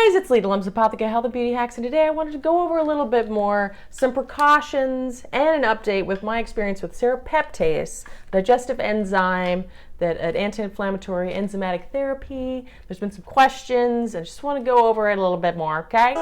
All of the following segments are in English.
guys, it's Lita Lum's Apothecary Health and Beauty Hacks, and today I wanted to go over a little bit more, some precautions and an update with my experience with Serrapeptase, digestive enzyme, that an anti-inflammatory enzymatic therapy. There's been some questions, and I just want to go over it a little bit more, okay?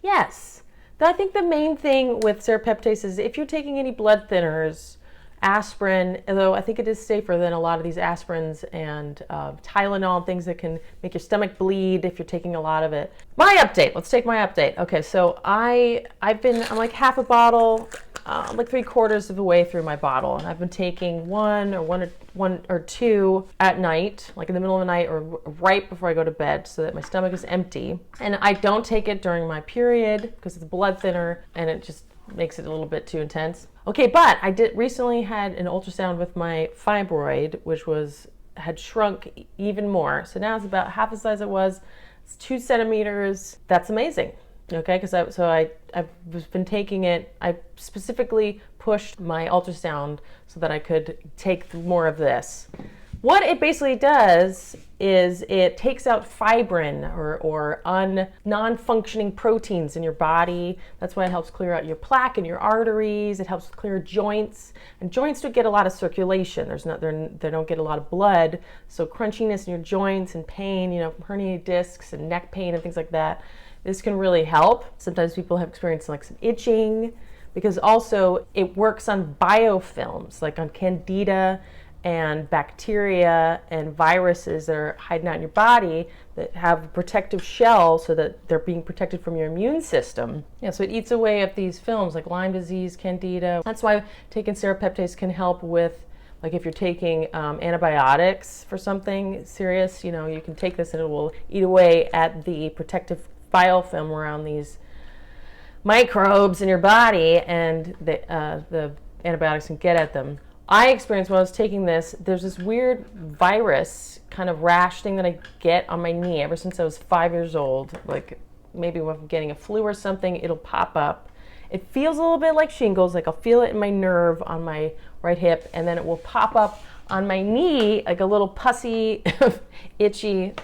Yes, I think the main thing with Serrapeptase is if you're taking any blood thinners, aspirin, although I think it is safer than a lot of these aspirins and Tylenol and things that can make your stomach bleed if you're taking a lot of it. My update, let's take my update. Okay, so I'm like half a bottle, like 3/4 of the way through my bottle, and I've been taking one or two at night, like in the middle of the night or right before I go to bed, so that my stomach is empty. And I don't take it during my period because it's a blood thinner and it just makes it a little bit too intense. Okay, but I recently had an ultrasound with my fibroid, which had shrunk even more. So now it's about half the size it was. It's 2 centimeters. That's amazing. Okay, because I've been taking it. I specifically pushed my ultrasound so that I could take more of this. What it basically does is it takes out fibrin or non-functioning proteins in your body. That's why it helps clear out your plaque in your arteries. It helps clear joints, and joints don't get a lot of circulation. They don't get a lot of blood, so crunchiness in your joints and pain, from herniated discs and neck pain and things like that. This can really help. Sometimes people have experienced like some itching, because also it works on biofilms, like on candida and bacteria and viruses that are hiding out in your body that have a protective shell so that they're being protected from your immune system. Yeah, so it eats away at these films like Lyme disease, candida. That's why taking Serrapeptase can help with, like if you're taking antibiotics for something serious, you can take this and it will eat away at the protective biofilm around these microbes in your body, and the antibiotics can get at them. I experienced when I was taking this, there's this weird virus kind of rash thing that I get on my knee ever since I was 5 years old. Like maybe when I'm getting a flu or something, it'll pop up. It feels a little bit like shingles, like I'll feel it in my nerve on my right hip, and then it will pop up on my knee like a little pussy, itchy,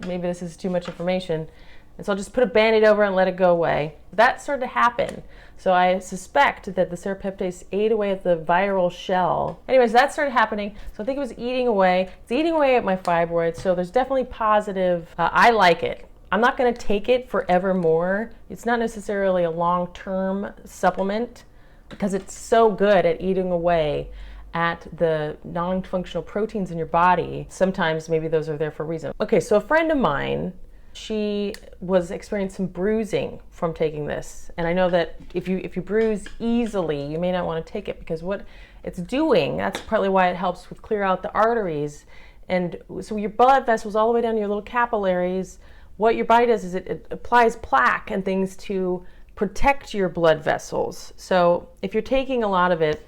maybe this is too much information. And so I'll just put a Band-Aid over and let it go away. That started to happen. So I suspect that the Serrapeptase ate away at the viral shell. Anyways, that started happening. So I think it was eating away. It's eating away at my fibroids. So there's definitely positive. I like it. I'm not going to take it forevermore. It's not necessarily a long-term supplement because it's so good at eating away at the non-functional proteins in your body. Sometimes maybe those are there for a reason. Okay, so a friend of mine, she was experiencing some bruising from taking this. And I know that if you bruise easily, you may not want to take it, because what it's doing, that's partly why it helps with clear out the arteries. And so your blood vessels all the way down to your little capillaries, what your body does is it applies plaque and things to protect your blood vessels. So if you're taking a lot of it,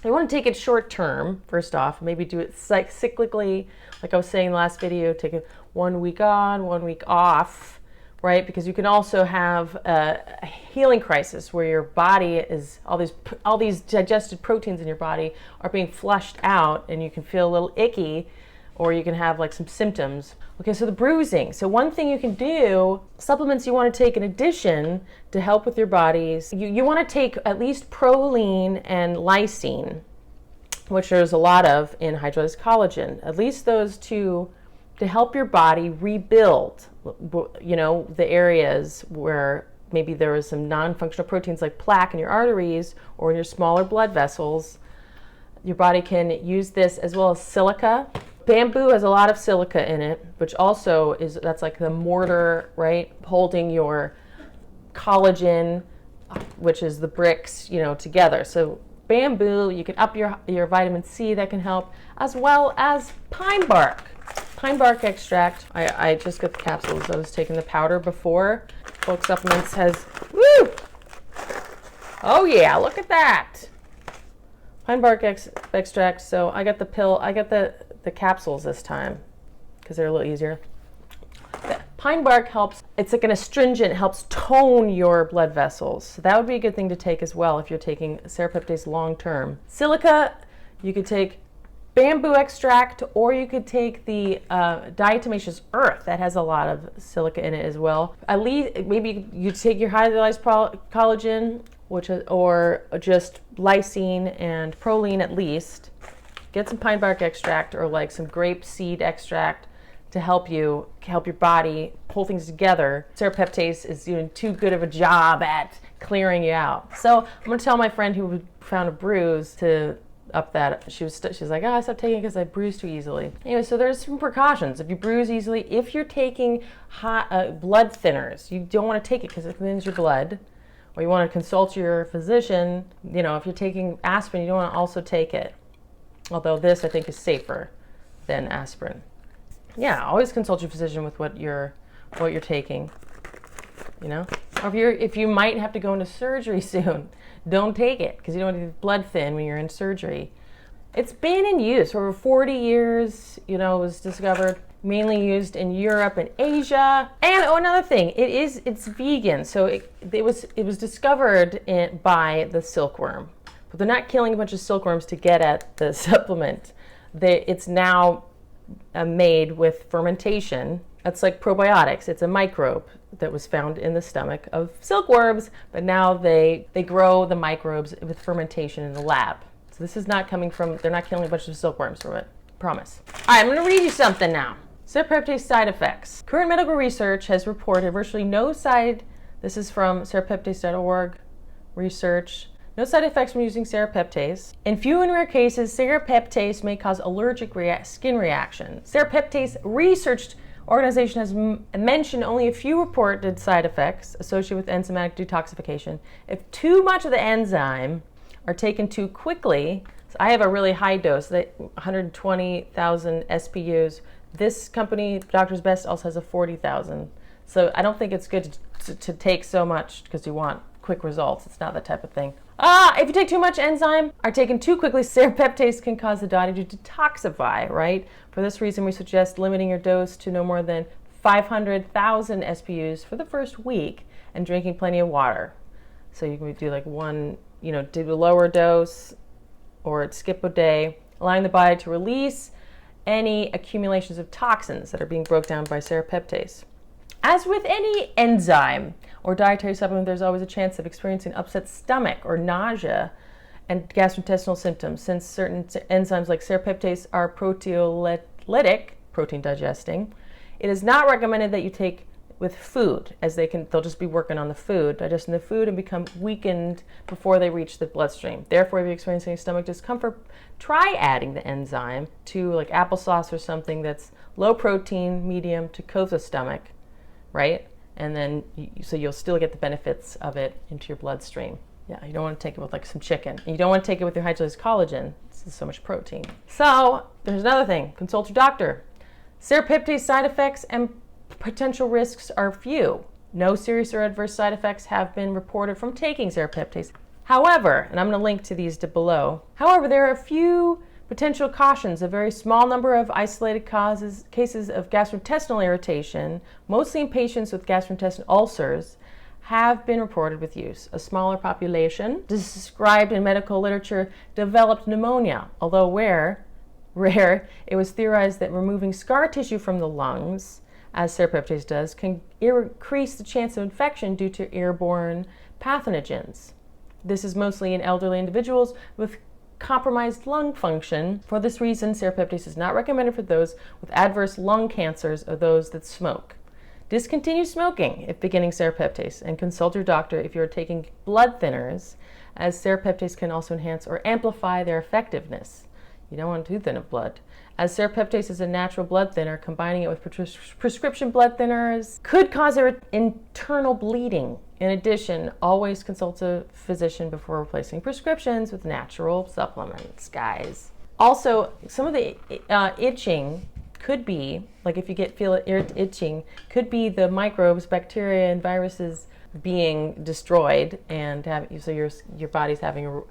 you want to take it short term, first off, maybe do it cyclically. Like I was saying in the last video, take it 1 week on, 1 week off, right? Because you can also have a healing crisis where your body is, all these digested proteins in your body are being flushed out, and you can feel a little icky, or you can have like some symptoms. Okay, so the bruising. So one thing you can do, supplements you want to take in addition to help with your bodies, you want to take at least proline and lysine, which there's a lot of in hydrolyzed collagen. At least those two to help your body rebuild, the areas where maybe there was some non-functional proteins like plaque in your arteries or in your smaller blood vessels. Your body can use this, as well as silica. Bamboo has a lot of silica in it, which also that's like the mortar, right? Holding your collagen, which is the bricks, together. So bamboo, you can up your vitamin C, that can help, as well as pine bark. Pine bark extract. I just got the capsules. I was taking the powder before. Bulk Supplements has, woo! Oh yeah, look at that. Pine bark extract. So I got the pill, I got the capsules this time because they're a little easier. Pine bark helps, it's like an astringent, helps tone your blood vessels. So that would be a good thing to take as well if you're taking Serrapeptase long term. Silica, you could take bamboo extract, or you could take the diatomaceous earth that has a lot of silica in it as well. At least maybe you take your hydrolyzed collagen, or just lysine and proline at least. Get some pine bark extract or like some grape seed extract to help your body pull things together. Serrapeptase is doing too good of a job at clearing you out. So I'm going to tell my friend who found a bruise to up that. She was like, oh, I stopped taking it because I bruise too easily. Anyway, so there's some precautions. If you bruise easily, if you're taking blood thinners, you don't want to take it because it thins your blood. Or you want to consult your physician. You know, if you're taking aspirin, you don't want to also take it. Although this, I think, is safer than aspirin. Yeah, always consult your physician with what you're taking. You know, or if you might have to go into surgery soon, don't take it because you don't want to be blood thin when you're in surgery. It's been in use for over 40 years. You know, it was discovered mainly used in Europe and Asia. And another thing, it's vegan, so it was discovered by the silkworm. But they're not killing a bunch of silkworms to get at the supplement. It's now made with fermentation. That's like probiotics. It's a microbe that was found in the stomach of silkworms, but now they grow the microbes with fermentation in the lab. So this is not coming from, they're not killing a bunch of silkworms from it. Promise. All right, I'm going to read you something now. Serrapeptase side effects. Current medical research has reported virtually no this is from serrapeptase.org research. No side effects from using serrapeptase. In few and rare cases, serrapeptase may cause allergic skin reactions. Serrapeptase Research Organization has mentioned only a few reported side effects associated with enzymatic detoxification. If too much of the enzyme are taken too quickly, so I have a really high dose, 120,000 SPUs. This company, Doctor's Best, also has a 40,000. So I don't think it's good to take so much because you want quick results. It's not that type of thing. If you take too much enzyme, are taken too quickly, serrapeptase can cause the body to detoxify, right? For this reason, we suggest limiting your dose to no more than 500,000 SPUs for the first week and drinking plenty of water. So you can do like one, do a lower dose or skip a day, allowing the body to release any accumulations of toxins that are being broken down by serrapeptase. As with any enzyme or dietary supplement, there's always a chance of experiencing upset stomach or nausea and gastrointestinal symptoms. Since certain enzymes like serrapeptase are proteolytic, protein digesting, it is not recommended that you take with food, as they'll just be working on the food, digesting the food, and become weakened before they reach the bloodstream. Therefore, if you're experiencing stomach discomfort, try adding the enzyme to like applesauce or something that's low protein, medium to coat the stomach, right? And then, so you'll still get the benefits of it into your bloodstream. Yeah, you don't want to take it with like some chicken. And you don't want to take it with your hydrolyzed collagen. This is so much protein. So there's another thing, consult your doctor. Serrapeptase side effects and potential risks are few. No serious or adverse side effects have been reported from taking serrapeptase. However, and I'm going to link to these below, however, there are a few potential cautions. A very small number of isolated cases of gastrointestinal irritation, mostly in patients with gastrointestinal ulcers, have been reported with use. A smaller population, described in medical literature, developed pneumonia. Although rare, it was theorized that removing scar tissue from the lungs, as serrapeptase does, can increase the chance of infection due to airborne pathogens. This is mostly in elderly individuals with compromised lung function. For this reason, serrapeptase is not recommended for those with adverse lung cancers or those that smoke. Discontinue smoking if beginning serrapeptase, and consult your doctor if you're taking blood thinners, as serrapeptase can also enhance or amplify their effectiveness. You don't want to thin up blood. As serrapeptase is a natural blood thinner, combining it with prescription blood thinners could cause internal bleeding. In addition, always consult a physician before replacing prescriptions with natural supplements, guys. Also, some of the itching could be, like if you feel itching, could be the microbes, bacteria, and viruses being destroyed, and so your body's having a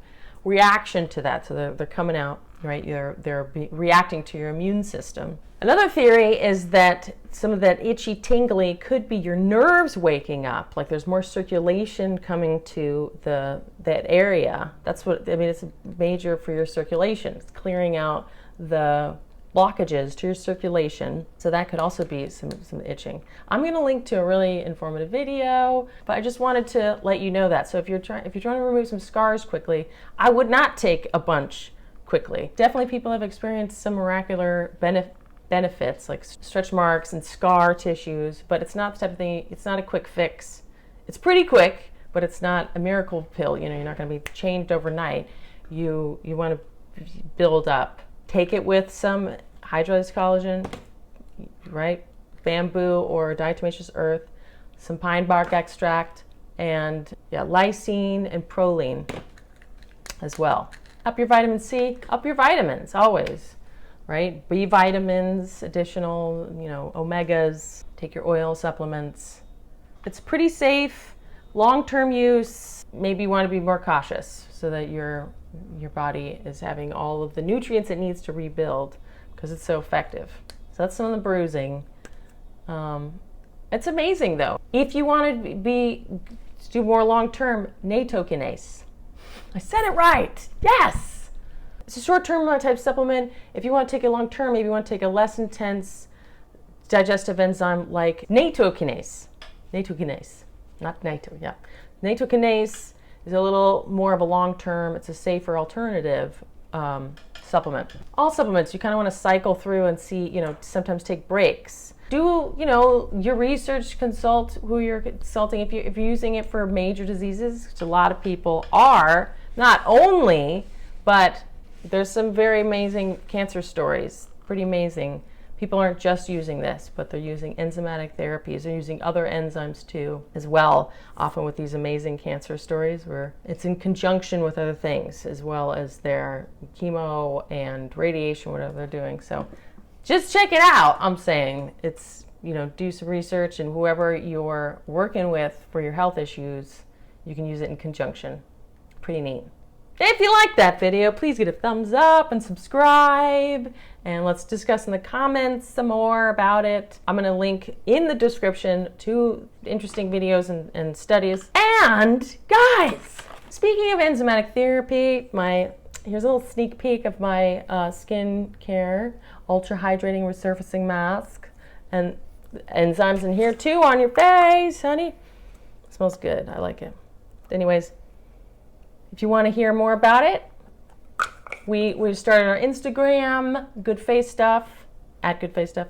reaction to that. So they're coming out, right? They're reacting to your immune system. Another theory is that some of that itchy, tingly could be your nerves waking up. Like there's more circulation coming to that area. That's what, it's major for your circulation. It's clearing out the blockages to your circulation. So that could also be some itching. I'm going to link to a really informative video, but I just wanted to let you know that. So if you're trying to remove some scars quickly, I would not take a bunch quickly. Definitely people have experienced some miraculous benefits like stretch marks and scar tissues, but it's not the type of thing, it's not a quick fix. It's pretty quick, but it's not a miracle pill. You know, you're not going to be changed overnight. You want to build up. Take it with some hydrolyzed collagen, right? Bamboo or diatomaceous earth, some pine bark extract, and lysine and proline as well. Up your vitamin C, up your vitamins always, right? B vitamins, additional, omegas, take your oil supplements. It's pretty safe, long-term use. Maybe you want to be more cautious so that your body is having all of the nutrients it needs to rebuild because it's so effective. So that's some of the bruising. It's amazing though. If you want to do more long-term, Nattokinase. I said it right. Yes. It's a short-term type supplement. If you want to take it long-term, maybe you want to take a less intense digestive enzyme like Nattokinase. Nattokinase, not natto. Yeah, Nattokinase is a little more of a long-term, it's a safer alternative supplement. All supplements, you kind of want to cycle through and see, sometimes take breaks. Do, your research, consult who you're consulting. If you're using it for major diseases, which a lot of people are, not only, but there's some very amazing cancer stories, pretty amazing. People aren't just using this, but they're using enzymatic therapies. They're using other enzymes too, as well, often with these amazing cancer stories where it's in conjunction with other things, as well as their chemo and radiation, whatever they're doing. So just check it out. I'm saying it's, do some research, and whoever you're working with for your health issues, you can use it in conjunction. Pretty neat. If you liked that video, please give it a thumbs up and subscribe, and let's discuss in the comments some more about it. I'm going to link in the description to interesting videos and studies. And guys, speaking of enzymatic therapy, here's a little sneak peek of my skin care ultra hydrating resurfacing mask, and enzymes in here too on your face, honey. It smells good. I like it. Anyways, if you want to hear more about it, we've started our Instagram, Good Face Stuff, at Good Face Stuff.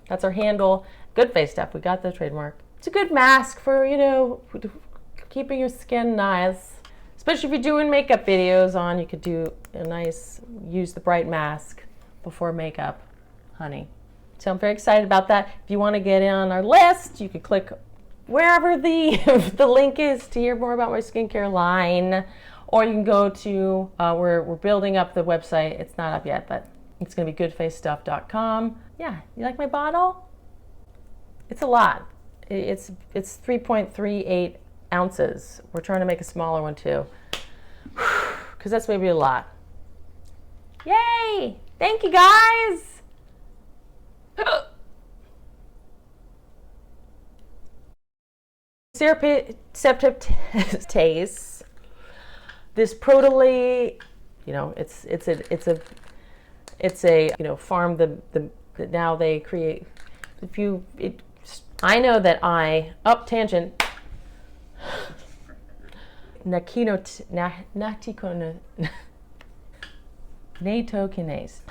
That's our handle, Good Face Stuff. We got the trademark. It's a good mask for, keeping your skin nice. Especially if you're doing makeup videos on, you could do a nice, use the bright mask before makeup, honey. So I'm very excited about that. If you want to get in on our list, you could click wherever the link is to hear more about my skincare line. Or you can go to, we're building up the website. It's not up yet, but it's going to be goodfacestuff.com. Yeah, you like my bottle? It's a lot. It's 3.38 ounces. We're trying to make a smaller one too, because that's maybe a lot. Yay! Thank you, guys! Serrapeptase. This protolate, it's a farm that now they create. I know that tangent. Nattokinase.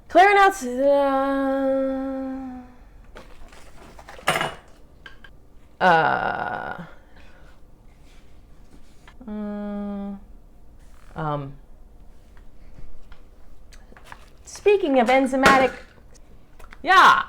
Clarinets. Speaking of enzymatic, yeah.